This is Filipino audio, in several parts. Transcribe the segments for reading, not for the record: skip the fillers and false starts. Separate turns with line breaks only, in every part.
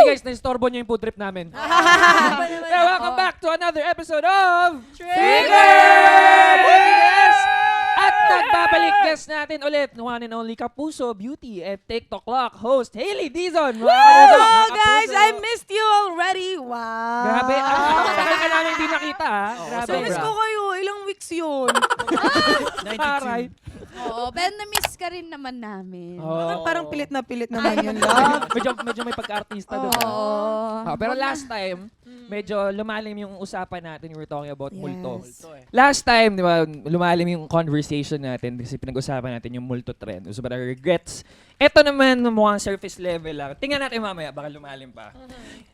Sorry guys, na-istorbo niyo yung food trip namin. Pero welcome back to another episode of Trigger! At nagbabalik guest natin ulit, one and only Kapuso Beauty at TikTok Lock host, Hailey Dizon.
Hello guys, I missed you already. Wow.
Grabe, tagal ka namin hindi nakita Grabe.
So miss ko kayo, ilang weeks yun.
Aray.
Oo, pero na-miss ka rin naman namin.
Oh.
Parang pilit naman yun lang.
medyo may pagka-artista doon. Pero last time, medyo lumalim yung usapan natin. We were talking about multo. Last time, di ba, lumalim yung conversation natin kasi pinag-usapan natin yung multo trend. So, but our regrets. Ito naman, mukhang surface level lang. Tingnan natin mamaya, baka lumalim pa.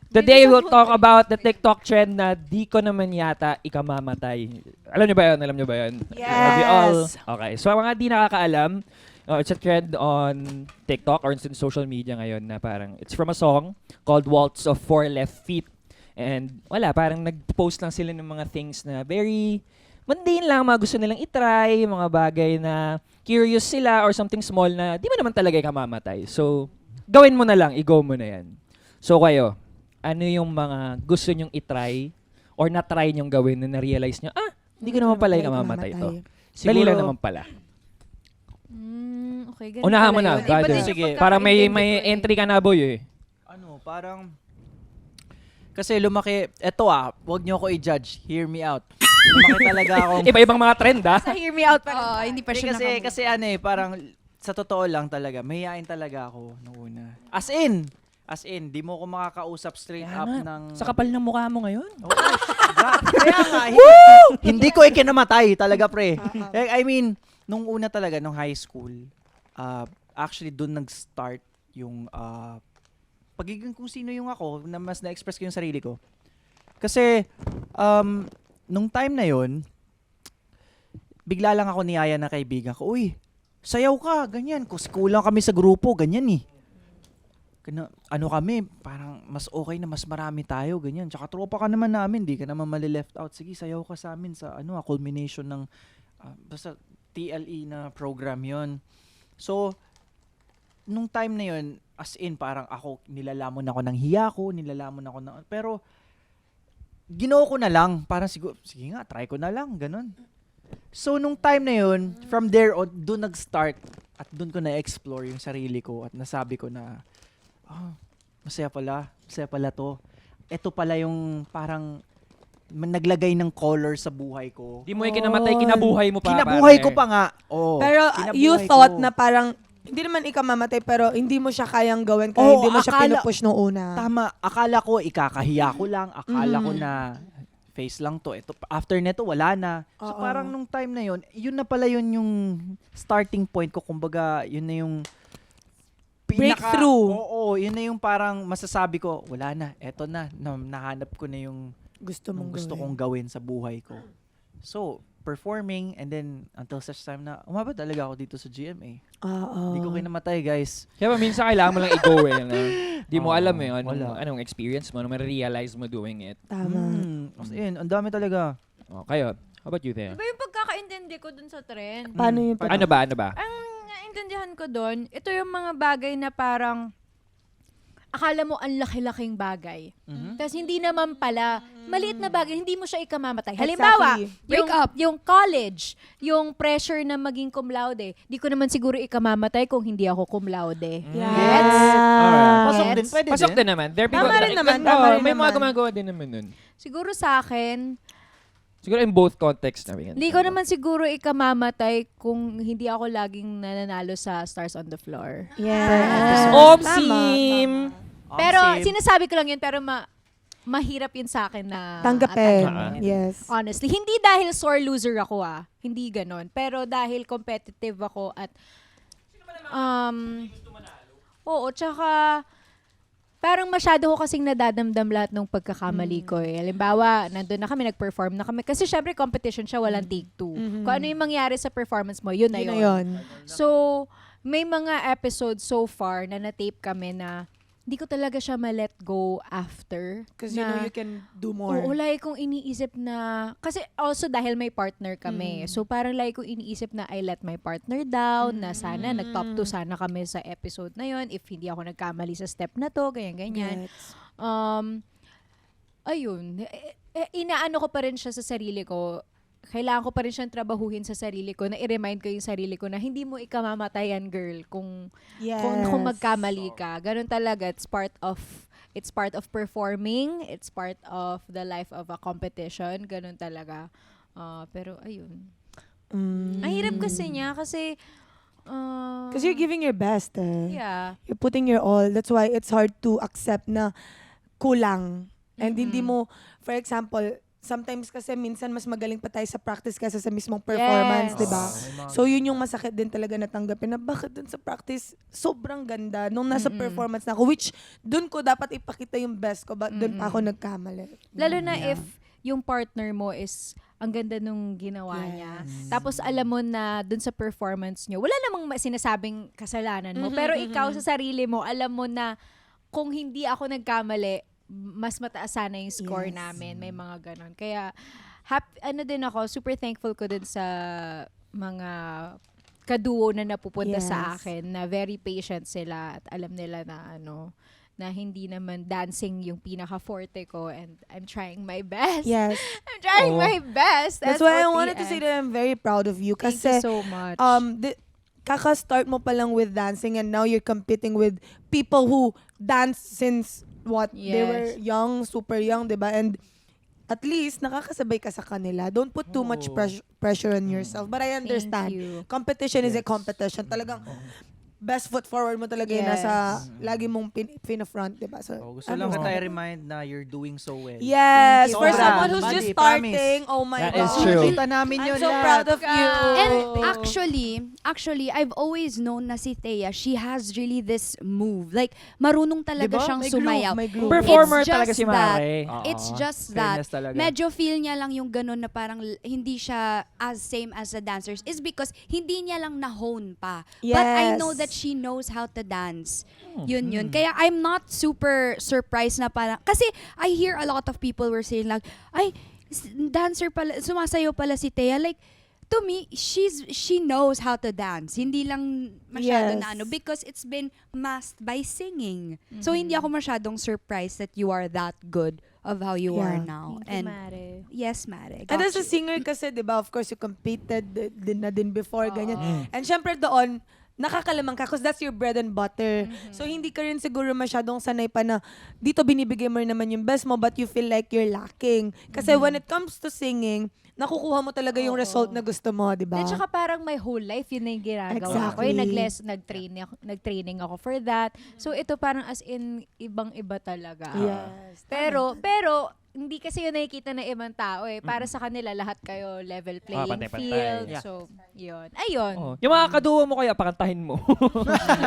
Today, we'll talk about the TikTok trend na di ko naman yata ikamamatay. Alam niyo ba yun?
Yes.
We all, okay. So, mga di nakakaalam, it's a trend on TikTok or in social media ngayon na parang, it's from a song called Waltz of Four Left Feet. And wala, parang nag-post lang sila ng mga things na very mundane lang, mga gusto nilang itry, mga bagay na curious sila or something small na di mo naman talaga ikamamatay. So, gawin mo na lang, i-go mo na yan. So, kayo, ano yung mga gusto nyong itry or na-try nyong gawin na na-realize nyo, hindi ko naman pala ikamamatay ito. Dali lang naman pala.
Okay, ganun
Unahan mo
pala
na,
yun.
brother.
Iba din yung
Sige.
Para may
pagkakaintindi ko eh.
entry ka na, boy eh.
Parang, kasi lumaki, wag niyo ako i-judge, hear me out. Lumaki talaga akong,
Iba-ibang mga trend,
Sa hear me out pa rin.
Oo, hindi pa siya
kasi parang, sa totoo lang talaga, mahihain talaga ako noong una. As in, di mo ko makakausap straight up ng...
Sa kapal ng mukha mo ngayon.
Kaya nga, hindi ko ikinamatay talaga, pre. I mean, nung una talaga, nung high school, actually doon nag-start yung pagiging kung sino yung ako, na mas na-express ko yung sarili ko. Kasi, nung time na yon bigla lang ako niyaya na kaibigan ko, uy, sayaw ka, ganyan. Kulang kami sa grupo, ganyan eh. Ano kami, parang mas okay na mas marami tayo, ganyan. Tsaka tropa ka naman namin, di ka naman mali-left out. Sige, sayaw ka sa amin sa culmination ng basta TLE na program yon. So, nung time na yon as in, parang ako, nilalamon ako ng hiya ko, pero, ginoo ko na lang, parang siguro, sige nga, try ko na lang, ganun. So, nung time na yon from there on, doon nag-start, at doon ko na-explore yung sarili ko, at nasabi ko na, masaya pala to. Ito pala yung parang naglagay ng color sa buhay ko.
Di mo ikinamatay, kinabuhay mo pa.
Kinabuhay ko pa nga.
Pero
kinabuhay
you thought
ko.
na parang, hindi naman ikamamatay, pero hindi mo siya kayang gawin kaya hindi mo siya pinupush nung una.
Tama, akala ko ikakahiya ko lang, akala ko na face lang to. Ito, after neto, wala na. So parang nung time na yun na pala yun yung starting point ko. Kumbaga, yun na yung
Breakthrough.
Oo, yun na yung parang masasabi ko, wala na, eto na, nahanap ko na yung
Gusto mong
gusto
gawin.
kong gawin sa buhay ko. So, performing and then until such time na umabot talaga ako dito sa GMA. Hindi ko kinamatay, guys.
Kaya minsan kailangan mo lang i-go eh. No? Di mo alam eh,
wala.
anong experience mo, anong realize mo doing it.
Tama.
As in, ang dami talaga.
Kayo, how about you there?
Iba yung pagkakaintindi ko dun sa trend.
Paano yung
Ano ba?
Ang naintindihan ko dun, ito yung mga bagay na parang akala mo ang laki-laking bagay. Tapos hindi naman pala, maliit na bagay, hindi mo siya ikamamatay. Halimbawa, yung college, yung pressure na maging cum laude, di ko naman siguro ikamamatay kung hindi ako cum laude.
Yes.
Alright.
Pasok
Gets?
din, pwede
Pasok
din.
din naman. There are people
Tama rin naman, tama rin
may mga
naman.
gumagawa din naman nun.
Siguro sa akin,
Siguro in both contexts namin.
hindi ko naman siguro ikamamatay kung hindi ako laging nananalo sa Stars on the Floor.
Yes.
Omsim!
Pero
Same.
sinasabi ko lang yun, pero mahirap yun sa akin na
Tanggapin.
tanggapin.
Yes.
Honestly, hindi dahil sore loser ako hindi ganon. Pero dahil competitive ako at oo, tsaka parang masyado ko kasing nadadamdam lahat ng pagkakamali ko eh. Halimbawa, nandun na kami, nag-perform na kami. Kasi syempre competition siya, walang take two. Kung ano yung mangyari sa performance mo, yun na
Yun na
yun.
yun.
So, may mga episodes so far na na-tape kami na hindi ko talaga siya ma-let go after.
Because you know you can do more.
Oo, lagi kong iniisip na, kasi also dahil may partner kami, so parang lagi kong iniisip na I let my partner down, na sana nag-top 2 sana kami sa episode na yon if hindi ako nagkamali sa step na to, ganyan-ganyan.
Gets.
ayun, inaano ko pa rin siya sa sarili ko. Kailangan ko pa rin siyang trabahuhin sa sarili ko, na i-remind ko yung sarili ko na hindi mo ikamamatayan, girl, kung magkamali ka. Ganun talaga, it's part of performing, it's part of the life of a competition, ganun talaga. Pero ayun. Ang hirap kasi niya kasi
Because you're giving your best
yeah.
You're putting your all. That's why it's hard to accept na kulang. And hindi mo, for example, sometimes kasi minsan mas magaling pa tayo sa practice kaysa sa mismong performance,
Yes.
di ba? So yun yung masakit din talaga natanggapin na bakit dun sa practice sobrang ganda nung nasa performance na ako, which dun ko dapat ipakita yung best ko, but dun pa ako nagkamali.
Lalo na if yung partner mo is ang ganda nung ginawa niya. Tapos alam mo na dun sa performance nyo, wala namang sinasabing kasalanan mo. Pero ikaw sa sarili mo, alam mo na kung hindi ako nagkamali, mas mataas sana yung score namin. May mga ganon. Kaya, din ako, super thankful ko din sa mga kaduo na napupunta sa akin, na very patient sila at alam nila na na hindi naman dancing yung pinaka-forte ko, and I'm trying my best.
Yes.
I'm trying my best.
That's why I wanted to say that I'm very proud of you.
Thank
Kasi,
you so much.
kaka-start mo pa lang with dancing and now you're competing with people who dance since they were young, super young, diba? And at least, nakakasabay ka sa kanila. Don't put too much pressure on yourself. But I understand.
you.
Competition is a competition. Talagang, best foot forward mo talaga yung nasa lagi mong pina-front, diba? So,
Gusto lang kita i-remind na you're doing so well.
yes,
Thank you.
for
Sobra.
someone who's
Buddy,
just
promise.
starting, oh my
That
God.
is true.
Kita namin
I'm
yun
so
lahat.
proud of you.
And
Oh.
actually, I've always known na si Thea, she has really this move. Like, marunong talaga
Diba?
siyang
May groove,
sumayaw.
may groove.
Performer
It's
talaga
just
si Mare.
It's just that,
Fairness talaga.
medyo feel niya lang yung ganun na parang hindi siya as same as the dancers is because hindi niya lang na-hone pa. But I know that she knows how to dance. Yun. Kaya I'm not super surprised na parang, kasi I hear a lot of people were saying like, ay, dancer pala, sumasayaw pala si Thea. Like, to me, she knows how to dance. Hindi lang masyado na because it's been masked by singing. So hindi ako masyadong surprised that you are that good of how you are now.
Thank you,
And
Mare.
yes, Mare.
And
got
as a
you.
singer kasi, di ba, of course, you competed din before, ganyan. And syempre doon, nakakalamang ka because that's your bread and butter. So, hindi ka rin siguro masyadong sanay pa na dito binibigay mo rin naman yung best mo but you feel like you're lacking. Kasi when it comes to singing, nakukuha mo talaga yung result na gusto mo, di ba?
At saka parang my whole life, yun na yung ginagawa ko. Nag-training ako for that. So, ito parang as in, ibang-iba talaga.
Yes.
Pero, hindi kasi yun nakikita ng ibang tao eh. Para sa kanila, lahat kayo level playing
pantay-pantay.
field.
Yeah.
So, yun. Ayun.
Yung mga kaduo mo kaya, pakantahin mo.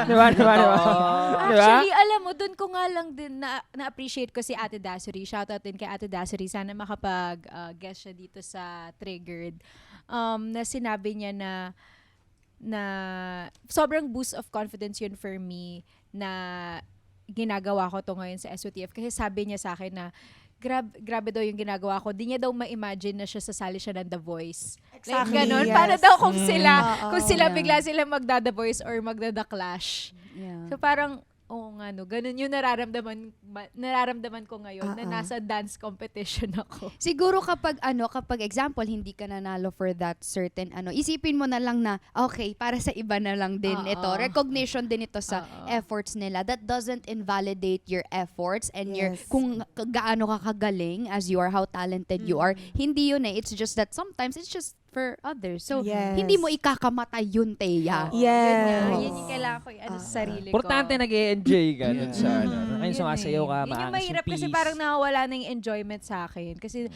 Diba?
Actually, alam mo, dun ko nga lang din na-appreciate ko si Ate Dasuri. Shoutout din kay Ate Dasuri. Sana makapag-guest siya dito sa Triggered. Na sinabi niya na sobrang boost of confidence yun for me na ginagawa ko to ngayon sa SOTF. Kasi sabi niya sa akin na grabe daw yung ginagawa ko. Di niya daw ma-imagine na sasali siya ng The Voice.
Exactly,
Like, ganon.
yes.
Paano daw kung sila
yeah.
bigla sila magda-The Voice or magda-The Clash.
Yeah.
So parang, ganun yung nararamdaman ko ngayon na nasa dance competition ako.
Siguro kapag example, hindi ka nanalo for that certain isipin mo na lang na, okay, para sa iba na lang din ito. Recognition din ito sa efforts nila. That doesn't invalidate your efforts and your, kung gaano ka kagaling as you are, how talented you are. Hindi yun eh. It's just that sometimes it's just for others. So, hindi mo ikakamatay yun, Thea.
Yes.
Yun yung kailangan ko sa sarili ko.
Importante nag-e-enjoy ka dun sa ngayon sumasayaw ka,
Yun yung
maangas
mahirap
yung
kasi
piece.
parang nawawala na yung enjoyment sa akin. Kasi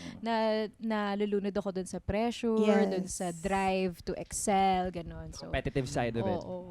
nalulunod ako dun sa pressure, dun sa drive to excel, ganon. So,
Competitive side of it.
oo.